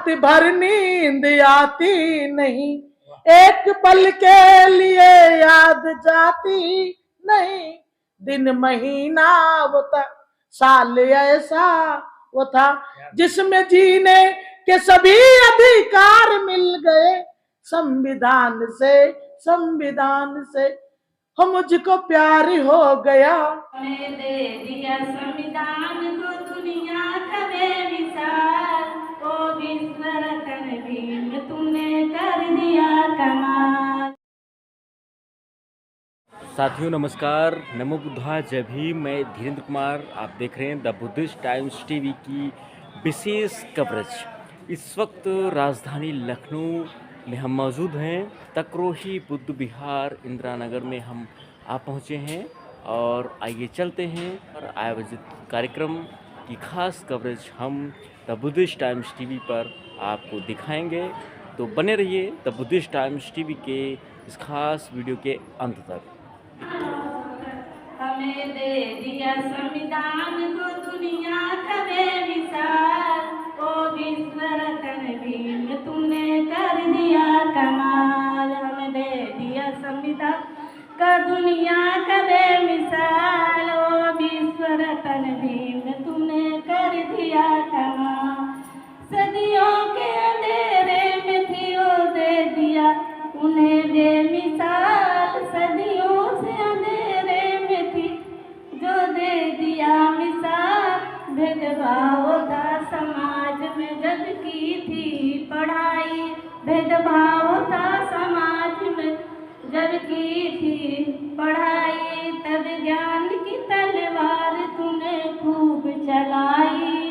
रात भर नींद आती नहीं, एक पल के लिए याद जाती नहीं। दिन महीना वो था, साल ऐसा वो था जिसमें जीने के सभी अधिकार मिल गए संविधान से, संविधान से। हो मुझको प्यार हो गया। हमें दे दिया संविधान को दुनिया का बेमिसाल, ओ विश्व रत्न भीम तूने कर दिया कमाल। साथियों नमस्कार, नमो बुद्धाय, जय भीम। मैं धीरेन्द्र कुमार, आप देख रहे हैं द बुद्धिस्ट टाइम्स टीवी की विशेष कवरेज। इस वक्त राजधानी लखनऊ में हम मौजूद हैं। तकरोही बुद्ध विहार इंदिरा नगर में हम आ पहुँचे हैं और आइए चलते हैं और आयोजित कार्यक्रम की खास कवरेज हम द बुद्धिस्ट टाइम्स टीवी पर आपको दिखाएंगे। तो बने रहिए द बुद्धिस्ट टाइम्स टीवी के इस खास वीडियो के अंत तक। हमें दे दिया संविधान को दुनिया का बेमिसाल, ओ विश्व रत्न भीम तूने कर दिया कमाल। हमें दे दिया संविधान का दुनिया का बेमिसाल, ओ विश्व रत्न भीम तूने कर दिया कमाल। सदियों के अंधेरे में थी वो दे दिया उन्हें बेमिसाल, सदियों से अंधेरे में थी जो दे दिया मिसाल। भेदभाव था समाज में जब की थी पढ़ाई, भेदभाव था समाज में जब की थी पढ़ाई। तब ज्ञान की तलवार तूने खूब चलाई,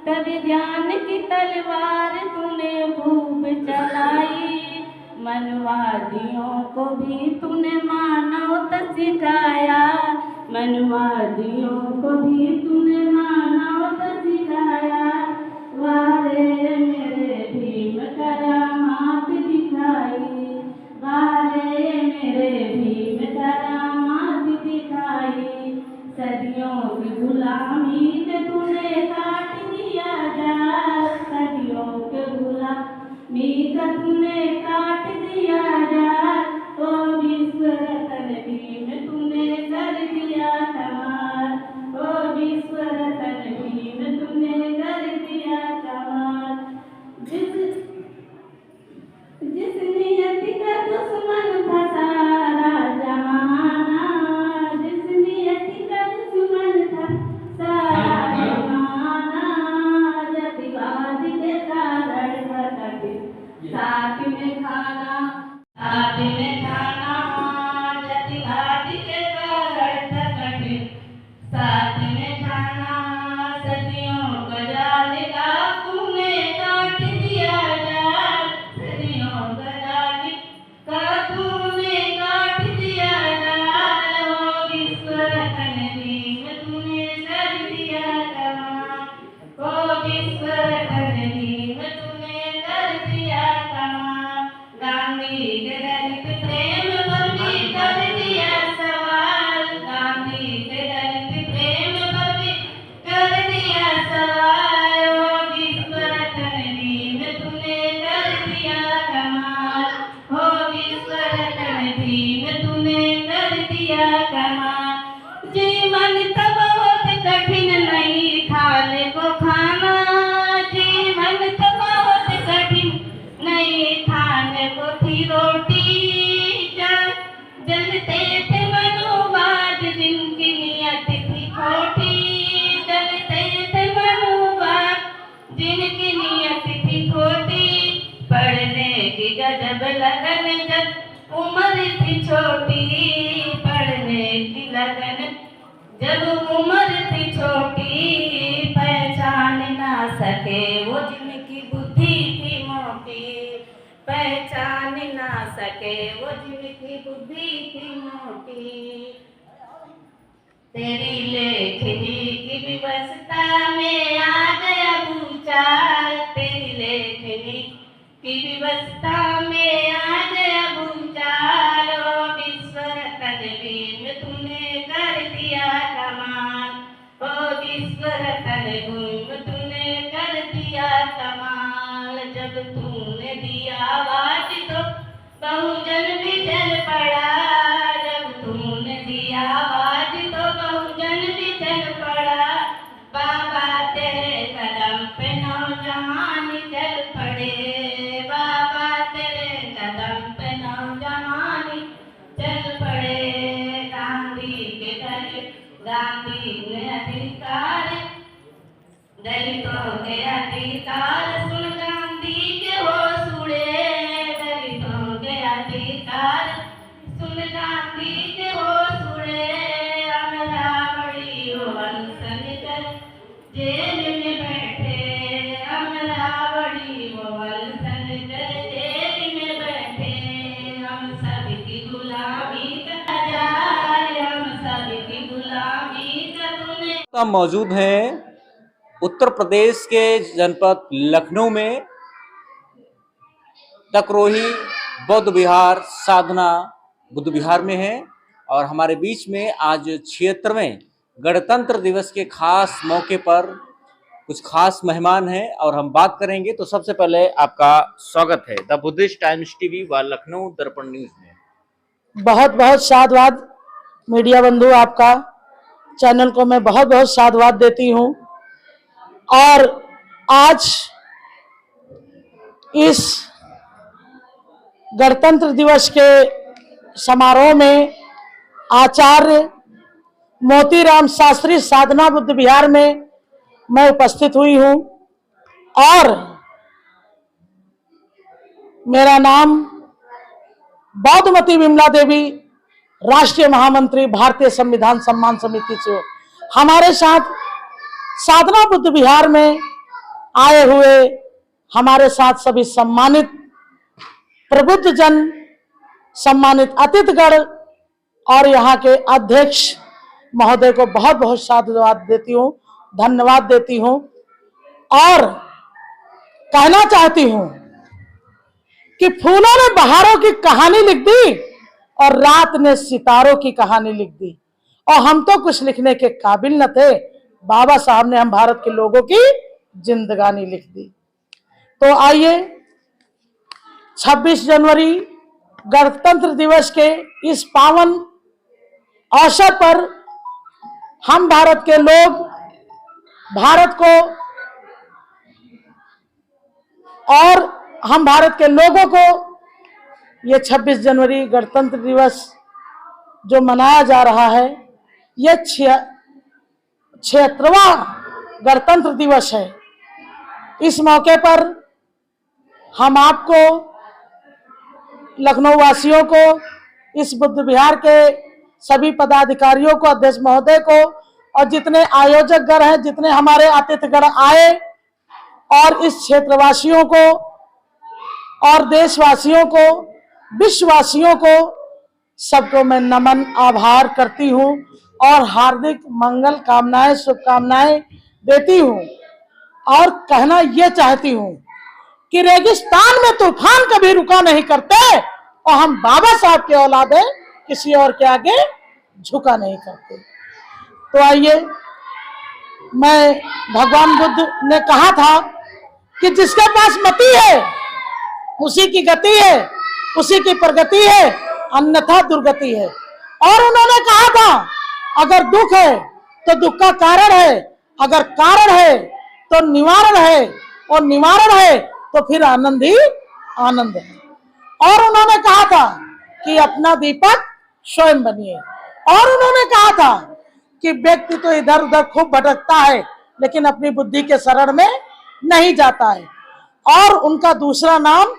तब ज्ञान की तलवार तूने खूब चलाई। मनवादियों को भी तूने मानवता सिखाया, मनवादियों को भी तूने मानवता सिखाया। वारे मेरे भीम करामात दिखाई, वारे मेरे भीम करामात दिखाई। सदियों की गुलामी से तूने काट दिया जाल, सदियों के गुलामी का तूने काट दिया जाल। ओ विश्व रत्न भीम तूने कर दिया कमाल, ओ विश्व रत्न भीम तूने कर दिया कमाल। जिस नियति का दुश्मन था सारा जमाना, जिस नियति का दुश्मन था सारा जमाना। जातिवाद के कारण था कठिन साथ में खाना, साथ में खाना। जातिवाद के कारण था कठिन साथ में खाना। सदियों का जाल का तूने काट दिया जाल, सदियों का जाल का तूने काट दिया जाल। ओ विश्व रत्न भीम तूने कर दिया कमाल, ओ विश्व रत्न भीम तूने कर दिया कमाल। गांधी के दलित प्रेम पर भी कर दिया सवाल, गांधी के दलित प्रेम पर भी कर दिया सवाल। ओ विश्व रत्न भीम तूने कर दिया कमाल, ओ विश्व रत्न भीम तूने कर दिया कमाल। जीवन तब बहुत कठिन नहीं खाने को खाना, जीवन तब बहुत कठिन नहीं खाने को थी रोटी। जलते थे मनुवाद जिनकी नियत थी खोटी, जलते थे मनुवाद जिनकी नियत थी खोटी। पढ़ने की गजब लगन जब उम्र थी छोटी, पढ़ने की लगन जब उम्र थी छोटी। पहचान ना सके वो जिनकी बुद्धि थी मोटी, पहचान ना सके वो जिनकी बुद्धि थी मोटी। तेरी लेखनी की विवस्था में आ गया भूचाल, तेरी लेखनी की व्यवस्था में आ गया भूचाल। ओ विश्व रत्न भीम तूने कर दिया कमाल, ओ विश्व रत्न भीम तूने कर दिया कमाल। जब तूने दी आवाज तो बहुजन भी चल पड़ा, जब तूने दी आवाज तो बहुजन भी चल पड़ा। बाबा तेरे कदम पे नौजवान चल पड़े, बाबा तेरे कदम पे नौजवान चल पड़े। गांधी के गांधी ने अधिकार, दलितों के अधिकार सुन गांधी के होश उड़े, दलितों के अधिकार सुन गांधी के होश उड़े। अमरावती वो अनशन कर जेल में बैठे, अमरावती वो अनशन कर जेल में बैठे। हम सबकी गुलामी का जाए, हम सबकी गुलामी का तूने। मौजूद हैं उत्तर प्रदेश के जनपद लखनऊ में तकरोही बौद्ध विहार साधना बुद्ध विहार में है और हमारे बीच में आज 76वें गणतंत्र दिवस के खास मौके पर कुछ खास मेहमान हैं और हम बात करेंगे। तो सबसे पहले आपका स्वागत है द बुद्धिस्ट टाइम्स टीवी व लखनऊ दर्पण न्यूज में। बहुत बहुत साधुवाद मीडिया बंधु, आपका चैनल को मैं बहुत बहुत साधुवाद देती हूँ। और आज इस गणतंत्र दिवस के समारोह में आचार्य मोतीराम शास्त्री साधना बुद्ध विहार में मैं उपस्थित हुई हूँ और मेरा नाम बौद्धमती विमला देवी, राष्ट्रीय महामंत्री भारतीय संविधान सम्मान समिति से। हमारे साथ साधना बुद्ध विहार में आए हुए हमारे साथ सभी सम्मानित प्रबुद्ध जन, सम्मानित अतिथिगण और यहाँ के अध्यक्ष महोदय को बहुत बहुत साधुवाद देती हूँ, धन्यवाद देती हूँ। और कहना चाहती हूँ कि फूलों ने बहारों की कहानी लिख दी और रात ने सितारों की कहानी लिख दी, और हम तो कुछ लिखने के काबिल न थे, बाबा साहब ने हम भारत के लोगों की जिंदगानी लिख दी। तो आइए 26 जनवरी गणतंत्र दिवस के इस पावन अवसर पर हम भारत के लोग भारत को और हम भारत के लोगों को ये 26 जनवरी गणतंत्र दिवस जो मनाया जा रहा है, ये 76वां गणतंत्र दिवस है। इस मौके पर हम आपको, लखनऊ वासियों को, इस बुद्ध विहार के सभी पदाधिकारियों को, अध्यक्ष महोदय को और जितने आयोजक गण हैं, जितने हमारे अतिथिगण आए, और इस क्षेत्रवासियों को और देशवासियों को, विश्ववासियों को, सबको मैं नमन आभार करती हूँ और हार्दिक मंगल कामनाएं, शुभकामनाएं देती हूँ। और कहना यह चाहती हूँ कि रेगिस्तान में तूफान कभी रुका नहीं करते और हम बाबा साहब के औलाद हैं, किसी और के आगे झुका नहीं करते। तो आइए, मैं भगवान बुद्ध ने कहा था कि जिसके पास मति है उसी की गति है, उसी की प्रगति है, अन्यथा दुर्गति है। और उन्होंने कहा था अगर दुख है तो दुख का कारण है, अगर कारण है तो निवारण है, और निवारण है तो फिर आनंद ही आनंद है। और उन्होंने कहा था कि अपना दीपक स्वयं बनिए। और उन्होंने कहा था कि व्यक्ति तो इधर उधर खूब भटकता है लेकिन अपनी बुद्धि के शरण में नहीं जाता है। और उनका दूसरा नाम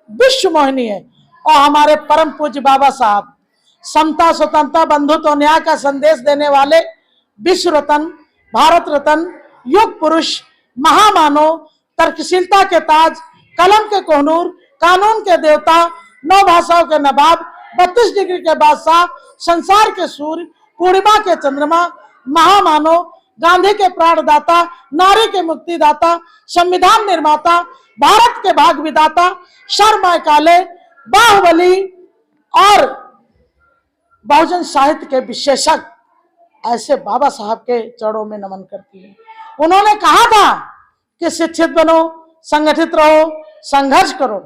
विश्व मोहिनी है। और हमारे परम पूज्य बाबा साहब समता, स्वतंत्रता, बंधुत्व और न्याय का संदेश देने वाले विश्व रत्न, भारत रत्न, युग पुरुष, महामानव, तर्कशीलता के ताज, कलम के कोहनूर, कानून के देवता, 9 भाषाओं के नवाब, 32 डिग्री के बादशाह, संसार के सूर्य, पूर्णिमा के चंद्रमा, महामानव, गांधी के प्राणदाता, नारी के मुक्तिदाता, संविधान निर्माता, भारत के भाग्य विदाता, शर्मा काले, बाहुबली और बहुजन साहित्य के विशेषज्ञ, ऐसे बाबा साहब के चरणों में नमन करती है। उन्होंने कहा था कि शिक्षित बनो, संगठित रहो, संघर्ष करो।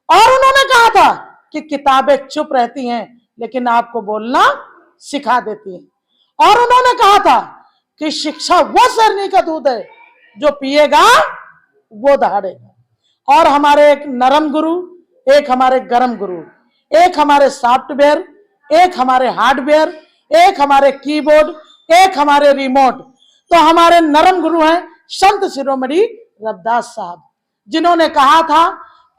और उन्होंने कहा था कि किताबें चुप रहती हैं लेकिन आपको बोलना सिखा देती हैं। और उन्होंने कहा था कि शिक्षा वो शेरनी का दूध है जो पिएगा वो दहाड़ेगा। और हमारे एक नरम गुरु, एक हमारे गरम गुरु, एक हमारे सॉफ्टवेयर, एक हमारे हार्डवेयर, एक हमारे कीबोर्ड, एक हमारे रिमोट। तो हमारे नरम गुरु हैं संत शिरोमणि रविदास साहब, जिन्होंने कहा था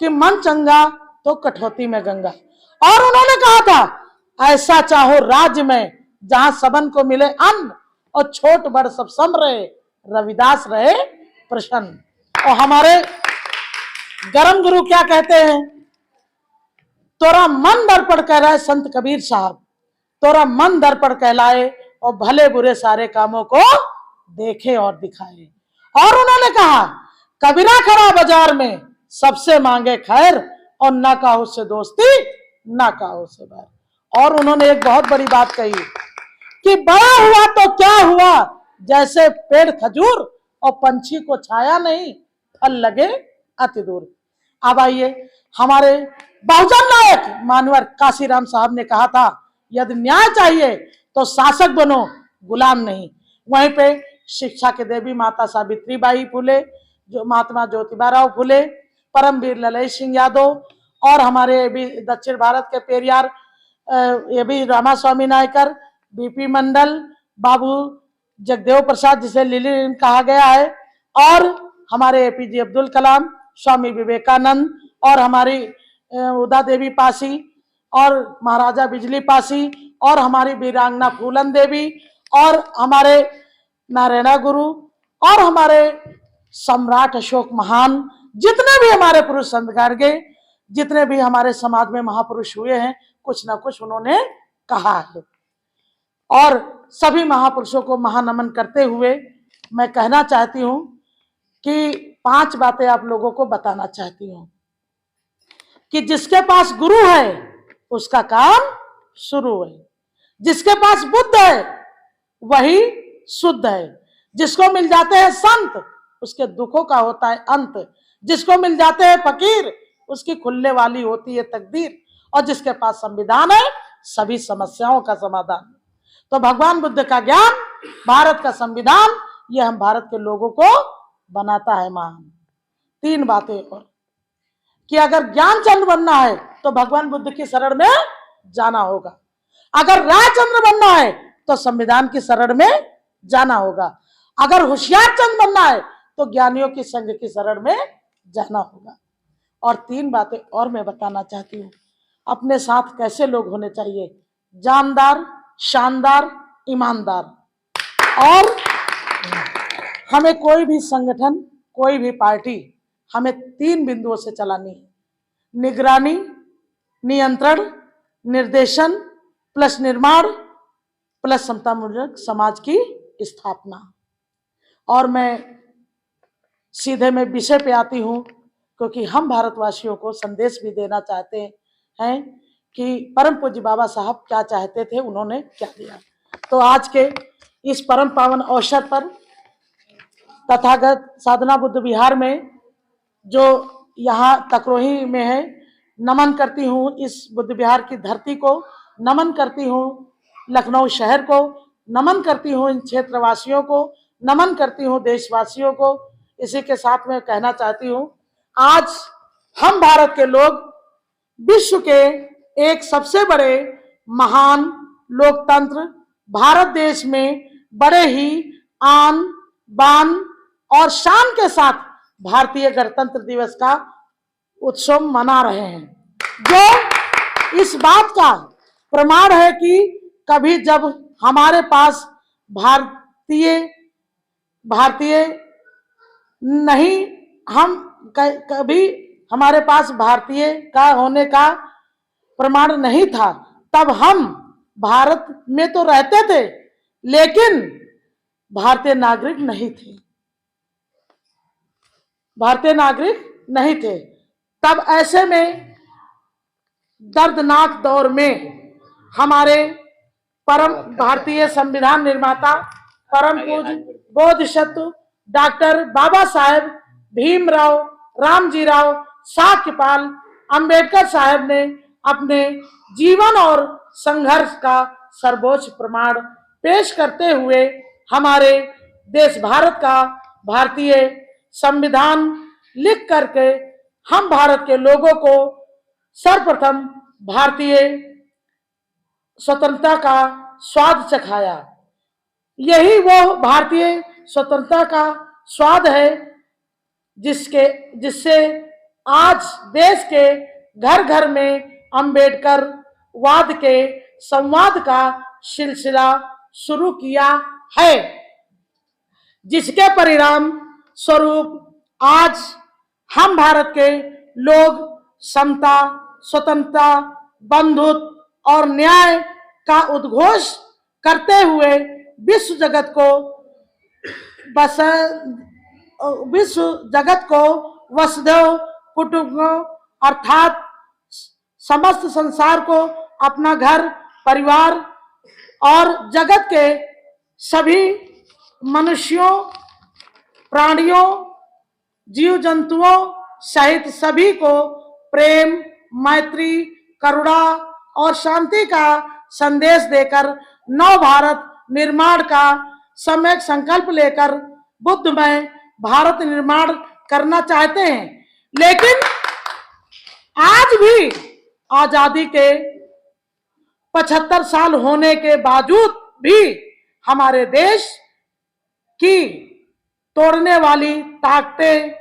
कि मन चंगा तो कठौती में गंगा। और उन्होंने कहा था ऐसा चाहो राज्य में जहां सबन को मिले अन्न और छोट बड़ सब सम रहे, रविदास रहे प्रसन्न। और हमारे गरम गुरु क्या कहते हैं? तोरा मन दर्पण कह रहा है संत कबीर साहब, तोरा मन दर्पण कहलाए और भले बुरे सारे कामों को देखे और दिखाए। और उन्होंने कहा कबीरा खड़ा बाजार में सबसे मांगे खैर और ना काहो से दोस्ती ना काहो से बैर। और उन्होंने एक बहुत बड़ी बात कही कि बड़ा हुआ तो क्या हुआ, जैसे पेड़ खजूर और पंछी को छाया नहीं, फल लगे अति दूर। अब आइए, हमारे बहुजन नायक मानवर काशीराम साहब ने कहा था यदि न्याय चाहिए तो शासक बनो, गुलाम नहीं। वहीं पे शिक्षा के देवी माता सावित्रीबाई फुले, जो महात्मा ज्योतिबा फुले, परमवीर ललय सिंह यादव और हमारे भी दक्षिण भारत के पेरियार ये भी रामास्वामी नायकर, बीपी मंडल, बाबू जगदेव प्रसाद जिसे लिली कहा गया है, और हमारे एपीजे अब्दुल कलाम, स्वामी विवेकानंद और हमारी उदा देवी पासी और महाराजा बिजली पासी और हमारी वीरांगना फूलन देवी और हमारे नारायणा गुरु और हमारे सम्राट अशोक महान, जितने भी हमारे पुरुष संत गार्गे, जितने भी हमारे समाज में महापुरुष हुए हैं, कुछ ना कुछ उन्होंने कहा है। और सभी महापुरुषों को महानमन करते हुए मैं कहना चाहती हूं कि 5 बातें आप लोगों को बताना चाहती हूं कि जिसके पास गुरु है उसका काम शुरू है, जिसके पास बुद्ध है वही शुद्ध है, जिसको मिल जाते हैं संत उसके दुखों का होता है अंत, जिसको मिल जाते हैं फकीर उसकी खुलने वाली होती है तकदीर, और जिसके पास संविधान है सभी समस्याओं का समाधान। तो भगवान बुद्ध का ज्ञान, भारत का संविधान, ये हम भारत के लोगों को बनाता है महान। 3 बातें और कि अगर ज्ञानचंद बनना है तो भगवान बुद्ध की शरण में जाना होगा, अगर रायचंद्र बनना है तो संविधान की शरण में जाना होगा, अगर होशियार चंद बनना है तो ज्ञानियों की संघ की शरण में जाना होगा। और 3 बातें और मैं बताना चाहती हूँ, अपने साथ कैसे लोग होने चाहिए, जानदार, शानदार, ईमानदार। और हमें कोई भी संगठन, कोई भी पार्टी हमें 3 बिंदुओं से चलानी है, निगरानी, नियंत्रण, निर्देशन प्लस निर्माण प्लस समतामूलक समाज की स्थापना। और मैं सीधे में विषय पे आती हूँ क्योंकि हम भारतवासियों को संदेश भी देना चाहते हैं कि परम पूज्य बाबा साहब क्या चाहते थे, उन्होंने क्या दिया। तो आज के इस परम पावन अवसर पर तथागत साधना बुद्ध विहार में जो यहाँ तकरोही में है, नमन करती हूँ इस बुद्ध विहार की धरती को, नमन करती हूँ लखनऊ शहर को, नमन करती हूँ इन क्षेत्रवासियों को, नमन करती हूँ देशवासियों को। इसी के साथ में कहना चाहती हूँ, आज हम भारत के लोग विश्व के एक सबसे बड़े महान लोकतंत्र भारत देश में बड़े ही आन बान और शान के साथ भारतीय गणतंत्र दिवस का उत्सव मना रहे हैं, जो इस बात का प्रमाण है कि कभी जब हमारे पास भारतीय नहीं, हम कभी हमारे पास भारतीय का होने का प्रमाण नहीं था, तब हम भारत में तो रहते थे लेकिन भारतीय नागरिक नहीं थे, भारतीय नागरिक नहीं थे। तब ऐसे में दर्दनाक दौर में हमारे परम भारतीय संविधान निर्माता परम पूज्य बोधिसत्व डॉक्टर बाबा साहेब भीमराव रामजी राव साक्यपाल अंबेडकर साहब ने अपने जीवन और संघर्ष का सर्वोच्च प्रमाण पेश करते हुए हमारे देश भारत का भारतीय संविधान लिख करके हम भारत के लोगों को सर्वप्रथम भारतीय स्वतंत्रता का स्वाद चखाया। यही वो भारतीय स्वतंत्रता का स्वाद है जिससे आज देश के घर घर में अंबेडकर वाद के संवाद का सिलसिला शुरू किया है, जिसके परिणाम स्वरूप आज हम भारत के लोग समता, स्वतंत्रता, बंधुत्व और न्याय का उद्घोष करते हुए विश्व जगत को वसुधैव कुटुंबकम अर्थात समस्त संसार को अपना घर, परिवार और जगत के सभी मनुष्यों, प्राणियों, जीव जंतुओं सहित सभी को प्रेम, मैत्री, करुणा और शांति का संदेश देकर नव भारत निर्माण का सम्यक संकल्प लेकर बुद्धमय भारत निर्माण करना चाहते हैं। लेकिन आज भी आजादी के 75 साल होने के बावजूद भी हमारे देश की तोड़ने वाली ताकतें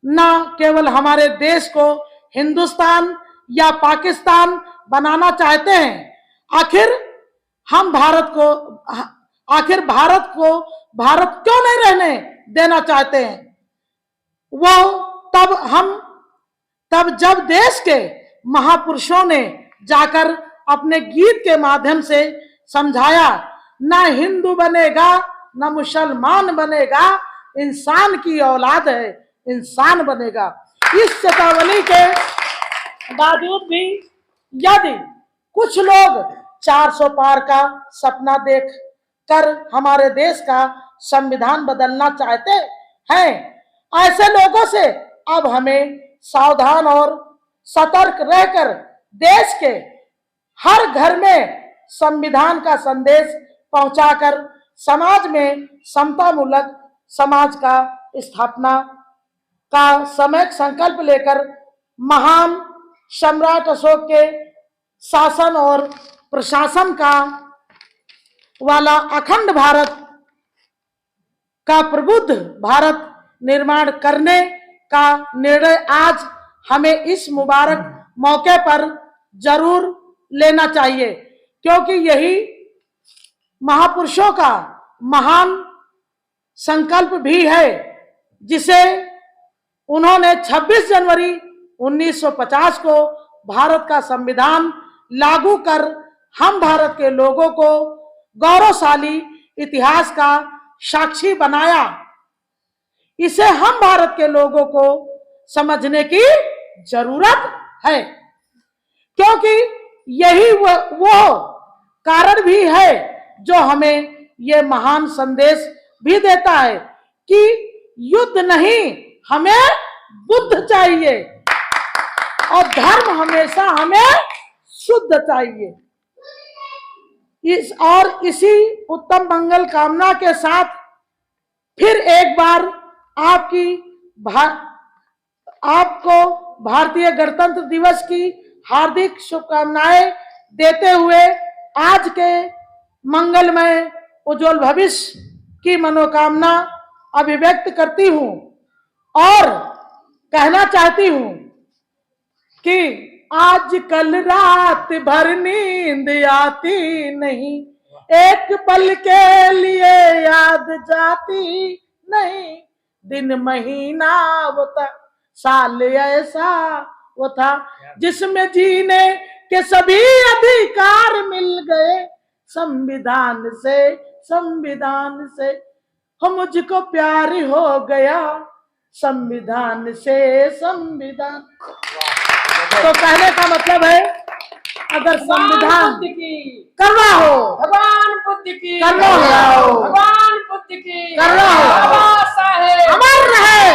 न केवल हमारे देश को हिंदुस्तान या पाकिस्तान बनाना चाहते हैं, आखिर भारत को भारत क्यों नहीं रहने देना चाहते हैं। वो तब जब देश के महापुरुषों ने जाकर अपने गीत के माध्यम से समझाया, ना हिंदू बनेगा ना मुसलमान बनेगा, इंसान की औलाद है, इंसान बनेगा। इस चेतावनी के बावजूद भी यदि कुछ लोग 400 पार का सपना देख कर हमारे देश का संविधान बदलना चाहते हैं, ऐसे लोगों से अब हमें सावधान और सतर्क रहकर देश के हर घर में संविधान का संदेश पहुंचाकर समाज में समतामूलक समाज का स्थापना का सम्यक संकल्प लेकर महान सम्राट अशोक के शासन और प्रशासन का वाला अखंड भारत का प्रबुद्ध भारत निर्माण करने का निर्णय आज हमें इस मुबारक मौके पर जरूर लेना चाहिए, क्योंकि यही महापुरुषों का महान संकल्प भी है जिसे उन्होंने 26 जनवरी 1950 को भारत का संविधान लागू कर हम भारत के लोगों को गौरवशाली इतिहास का साक्षी बनाया। इसे हम भारत के लोगों को समझने की जरूरत है, क्योंकि यही वो कारण भी है जो हमें ये महान संदेश भी देता है कि युद्ध नहीं, हमें बुद्ध चाहिए और धर्म हमेशा हमें शुद्ध चाहिए। इसी उत्तम मंगल कामना के साथ फिर एक बार आपको भारतीय गणतंत्र दिवस की हार्दिक शुभकामनाएं देते हुए आज के मंगलमय उज्जवल भविष्य की मनोकामना अभिव्यक्त करती हूं और कहना चाहती हूं कि आज कल रात भर नींद आती नहीं, एक पल के लिए याद जाती नहीं, दिन महीना वो था, साल ऐसा वो था जिसमें जीने के सभी अधिकार मिल गए संविधान से हम मुझको प्यार हो गया संविधान से। तो कहने का मतलब है अगर संविधान करना हो, भगवान बुद्ध की करना हो, भगवान बुद्ध की करना हो, बाबा साहेब अमर रहे।